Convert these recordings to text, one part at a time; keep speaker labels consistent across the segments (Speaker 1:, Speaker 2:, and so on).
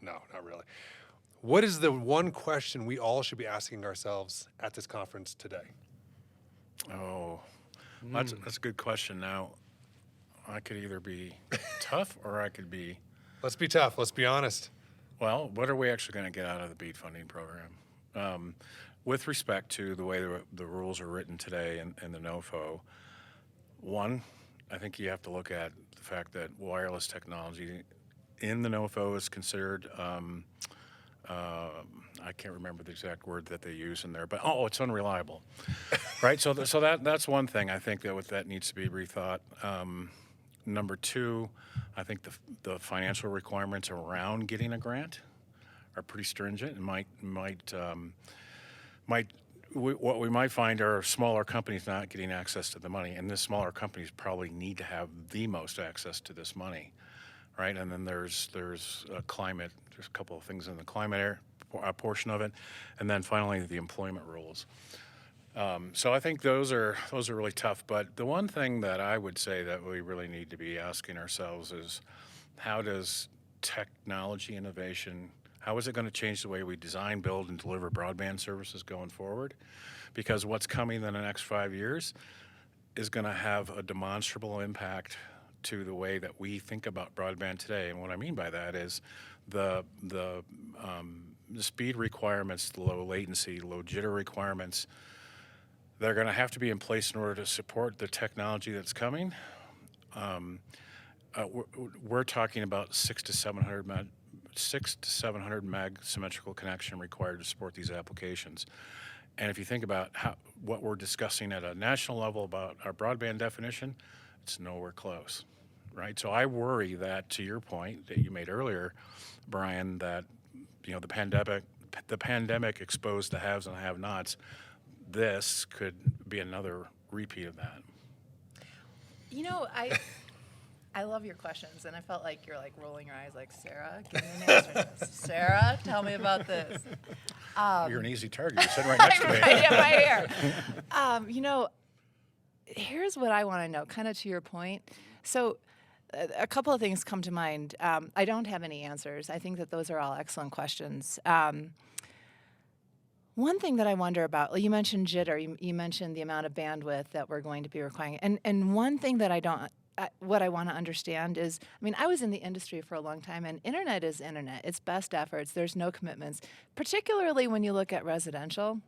Speaker 1: No, not really. What is the one question we all should be asking ourselves at this conference today?
Speaker 2: Oh, that's a good question. Now, I could either be tough or I could be,
Speaker 1: Let's be tough. Let's be honest.
Speaker 2: well, what are we actually going to get out of the BEAD funding program? With respect to the way the rules are written today in the NOFO, one, I think you have to look at the fact that wireless technology in the NOFO is considered, I can't remember the exact word that they use in there, but it's unreliable, right? So that's one thing I think that needs to be rethought. Number two, I think the financial requirements around getting a grant are pretty stringent and what we might find are smaller companies not getting access to the money, and the smaller companies probably need to have the most access to this money, right? And then there's climate. There's a couple of things in the climate portion of it, and then finally the employment rules. So I think those are really tough. But the one thing that I would say that we really need to be asking ourselves is, how does technology innovation, how is it going to change the way we design, build, and deliver broadband services going forward? Because what's coming in the next 5 years is going to have a demonstrable impact to the way that we think about broadband today. And what I mean by that is the speed requirements, the low latency, low jitter requirements, they're going to have to be in place in order to support the technology that's coming. We're talking about 600 to 700 meg symmetrical connection required to support these applications. And if you think about what we're discussing at a national level about our broadband definition, it's nowhere close, right? So I worry that, to your point that you made earlier, Brian, that the pandemic exposed the haves and the have-nots. This could be another repeat of that.
Speaker 3: You know, I love your questions, and I felt like you're like rolling your eyes like, Sarah, give me an answer to this. Sarah, tell me about this.
Speaker 2: You're an easy target. You're sitting right next to me.
Speaker 3: Right here. You know, here's what I want to know, kind of to your point. So a couple of things come to mind. I don't have any answers. I think that those are all excellent questions. One thing that I wonder about, you mentioned jitter, you mentioned the amount of bandwidth that we're going to be requiring. And one thing that what I want to understand is, I mean, I was in the industry for a long time, and internet is internet. It's best efforts. There's no commitments, particularly when you look at residential.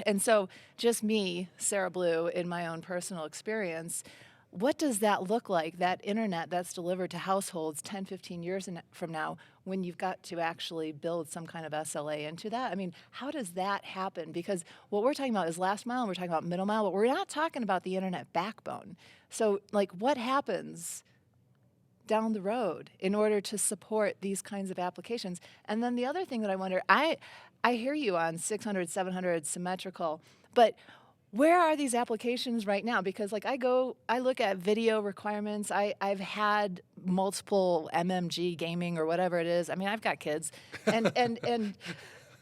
Speaker 3: And so just me, Sarah Blue, in my own personal experience, what does that look like, that internet that's delivered to households 10, 15 years from now, when you've got to actually build some kind of SLA into that? I mean, how does that happen? Because what we're talking about is last mile, and we're talking about middle mile, but we're not talking about the internet backbone. So, like, what happens down the road in order to support these kinds of applications? And then the other thing that I wonder, I hear you on 600, 700 symmetrical, but where are these applications right now? Because like I look at video requirements. I've had multiple MMG gaming or whatever it is. I mean, I've got kids, and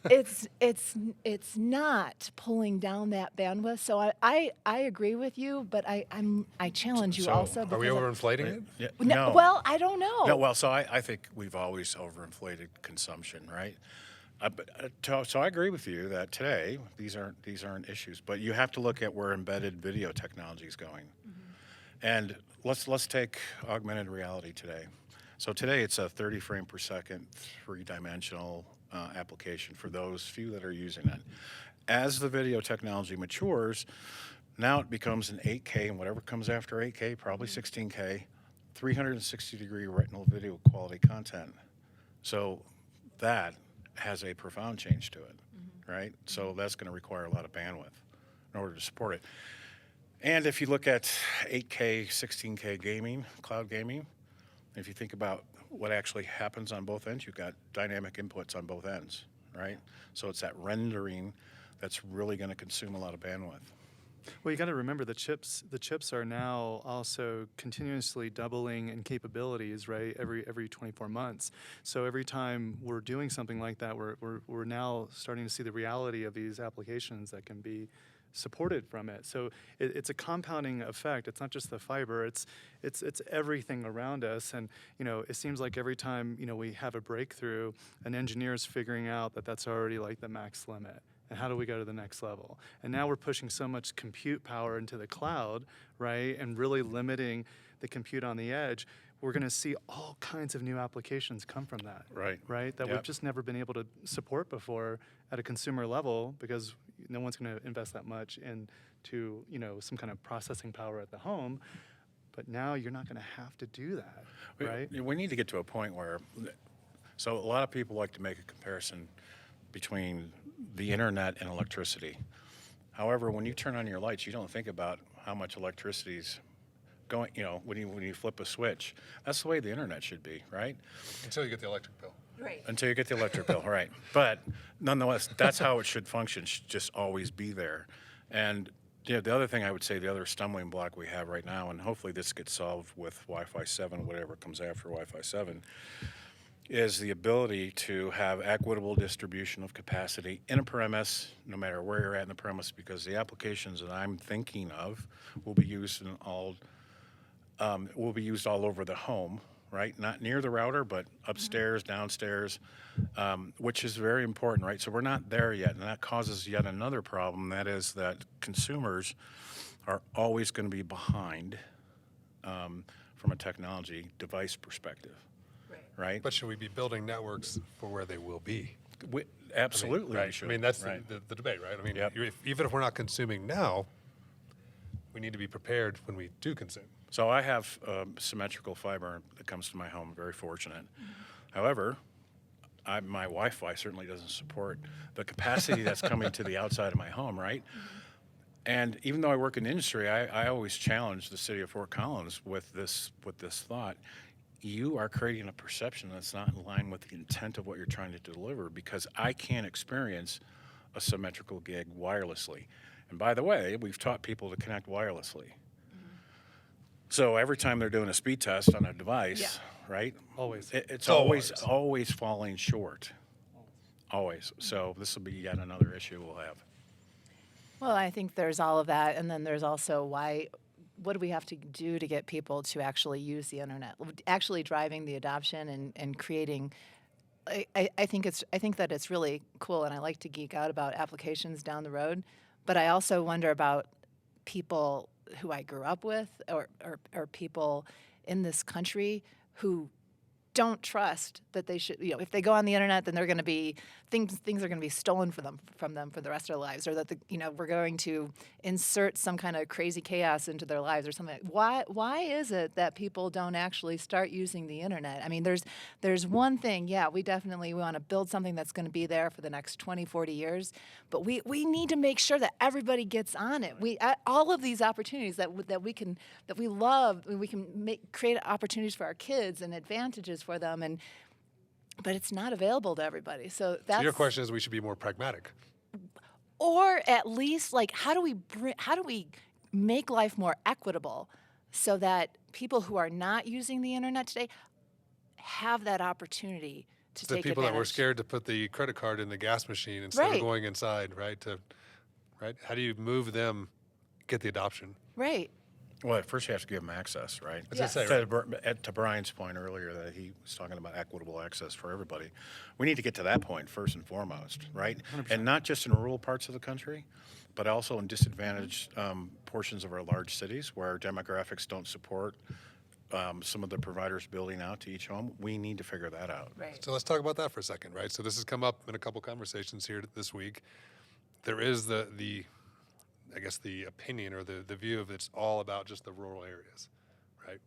Speaker 3: it's not pulling down that bandwidth. So I agree with you, but I challenge you also.
Speaker 1: Are we overinflating it?
Speaker 2: Yeah,
Speaker 3: No. Well, I don't know.
Speaker 2: No, well, so I think we've always overinflated consumption, right? So I agree with you that today these aren't issues, but you have to look at where embedded video technology is going. Mm-hmm. And let's take augmented reality today. So today it's a 30 frame per second, three-dimensional application for those few that are using it. As the video technology matures, now it becomes an 8K, and whatever comes after 8K, probably 16K, 360-degree retinal video quality content. So that has a profound change to it, right? So that's going to require a lot of bandwidth in order to support it. And if you look at 8K, 16K gaming, cloud gaming, if you think about what actually happens on both ends, you've got dynamic inputs on both ends, right? So it's that rendering that's really going to consume a lot of bandwidth.
Speaker 4: Well, you got to remember the chips are now also continuously doubling in capabilities, right? Every 24 months. So every time we're doing something like that, we're now starting to see the reality of these applications that can be supported from it. So it's a compounding effect. It's not just the fiber. It's everything around us. And it seems like every time we have a breakthrough, an engineer is figuring out that that's already like the max limit. And how do we go to the next level? And now we're pushing so much compute power into the cloud, right? And really limiting the compute on the edge. We're going to see all kinds of new applications come from that. Right? That we've just never been able to support before at a consumer level, because no one's going to invest that much into some kind of processing power at the home. But now you're not going to have to do that, right?
Speaker 2: We need to get to a point where, so a lot of people like to make a comparison between the internet and electricity. However, when you turn on your lights, you don't think about how much electricity's going, when you flip a switch. That's the way the internet should be, right?
Speaker 1: Until you get the electric bill.
Speaker 3: Right.
Speaker 2: Until you get the electric bill, right. But nonetheless, that's how it should function, should just always be there. And the other thing I would say, the other stumbling block we have right now, and hopefully this gets solved with Wi-Fi 7, whatever comes after Wi-Fi 7, is the ability to have equitable distribution of capacity in a premise, no matter where you're at in the premise, because the applications that I'm thinking of will be used all over the home, right? Not near the router, but upstairs, downstairs, which is very important, right? So we're not there yet, and that causes yet another problem. That is that consumers are always going to be behind from a technology device perspective. Right?
Speaker 1: But should we be building networks for where they will be?
Speaker 2: Absolutely,
Speaker 1: right.
Speaker 2: we should.
Speaker 1: I mean, that's
Speaker 2: right.
Speaker 1: the debate, right? I mean,
Speaker 2: Yep.
Speaker 1: even if we're not consuming now, we need to be prepared when we do consume.
Speaker 2: So I have symmetrical fiber that comes to my home. Very fortunate. However, my Wi-Fi certainly doesn't support the capacity that's coming to the outside of my home, right? And even though I work in the industry, I always challenge the city of Fort Collins with this thought. You are creating a perception that's not in line with the intent of what you're trying to deliver, because I can't experience a symmetrical gig wirelessly. And by the way, we've taught people to connect wirelessly. So every time they're doing a speed test on a device, right?
Speaker 1: Always.
Speaker 2: It's always falling short. Always. So this will be yet another issue we'll have.
Speaker 3: Well, I think there's all of that, and then there's also what do we have to do to get people to actually use the internet, actually driving the adoption and creating. I think that it's really cool, and I like to geek out about applications down the road, but I also wonder about people who I grew up with, or people in this country who don't trust that they should, if they go on the internet, then they're going to be things are going to be stolen from them for the rest of their lives, or that we're going to insert some kind of crazy chaos into their lives or something. Why is it that people don't actually start using the internet? I mean, there's one thing, we definitely want to build something that's going to be there for the next 20, 40 years, but we need to make sure that everybody gets on it. All of these opportunities that we love, we can create opportunities for our kids and advantages for them, but it's not available to everybody. So
Speaker 1: your question is, we should be more pragmatic,
Speaker 3: or at least how do we make life more equitable so that people who are not using the internet today have that opportunity to take advantage.
Speaker 1: The people that were scared to put the credit card in the gas machine instead of going inside, right? How do you move them, get the adoption?
Speaker 3: Right.
Speaker 2: Well, at first you have to give them access, right?
Speaker 3: Yes.
Speaker 2: To Brian's point earlier that he was talking about equitable access for everybody, we need to get to that point first and foremost, right? 100%. And not just in rural parts of the country, but also in disadvantaged portions of our large cities where demographics don't support some of the providers building out to each home. We need to figure that out.
Speaker 3: Right.
Speaker 1: So let's talk about that for a second, right? So this has come up in a couple conversations here this week. There is the opinion or the view of it's all about just the rural areas, right?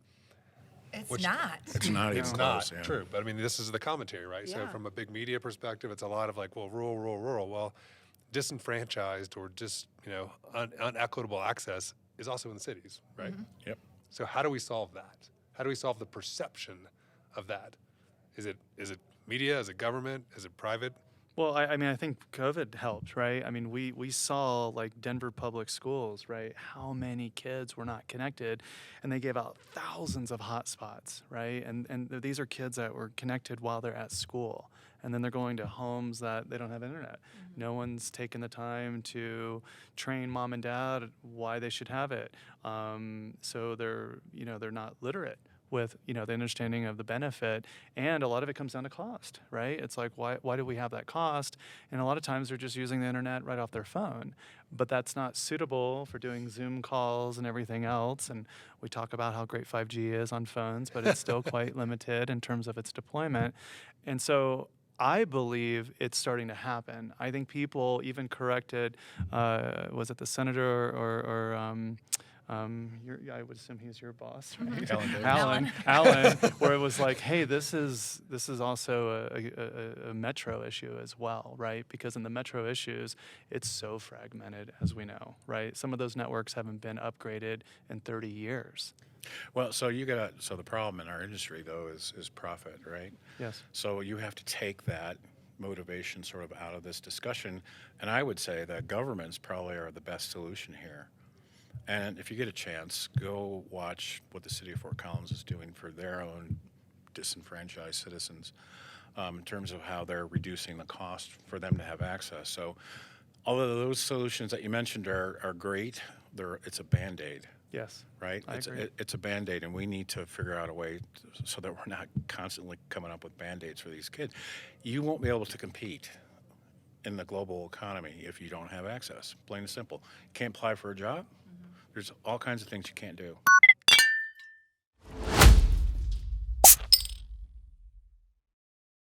Speaker 3: It's not.
Speaker 2: It's not even
Speaker 1: It's
Speaker 2: close.
Speaker 1: not true, but I mean, this is the commentary, right? So from a big media perspective, it's a lot of rural. Well, disenfranchised or just unequitable access is also in the cities, right?
Speaker 3: Mm-hmm.
Speaker 2: Yep.
Speaker 1: So how do we solve that? How do we solve the perception of that? Is it media? Is it government? Is it private?
Speaker 4: Well, I mean, I think COVID helped, right? I mean, we saw like Denver public schools, right? How many kids were not connected, and they gave out thousands of hotspots, right? And these are kids that were connected while they're at school, and then they're going to homes that they don't have internet. No one's taken the time to train mom and dad why they should have it. So they're not literate with the understanding of the benefit, and a lot of it comes down to cost, right? It's like, why do we have that cost? And a lot of times they're just using the internet right off their phone, but that's not suitable for doing Zoom calls and everything else. And we talk about how great 5G is on phones, but it's still quite limited in terms of its deployment. And so I believe it's starting to happen. I think people even corrected, was it the senator or I would assume he's your boss, right? Alan, where it was like, hey, this is also a metro issue as well, right? Because in the metro issues, it's so fragmented, as we know, right? Some of those networks haven't been upgraded in 30 years.
Speaker 2: Well, so the problem in our industry though is profit, right?
Speaker 4: Yes.
Speaker 2: So you have to take that motivation sort of out of this discussion, and I would say that governments probably are the best solution here. And if you get a chance, go watch what the city of Fort Collins is doing for their own disenfranchised citizens in terms of how they're reducing the cost for them to have access. So although those solutions that you mentioned are great, it's a Band-Aid.
Speaker 4: Yes.
Speaker 2: Right?
Speaker 4: I agree.
Speaker 2: It's a Band-Aid, and we need to figure out a way so that we're not constantly coming up with Band-Aids for these kids. You won't be able to compete in the global economy if you don't have access, plain and simple. You can't apply for a job. There's all kinds of things you can't do.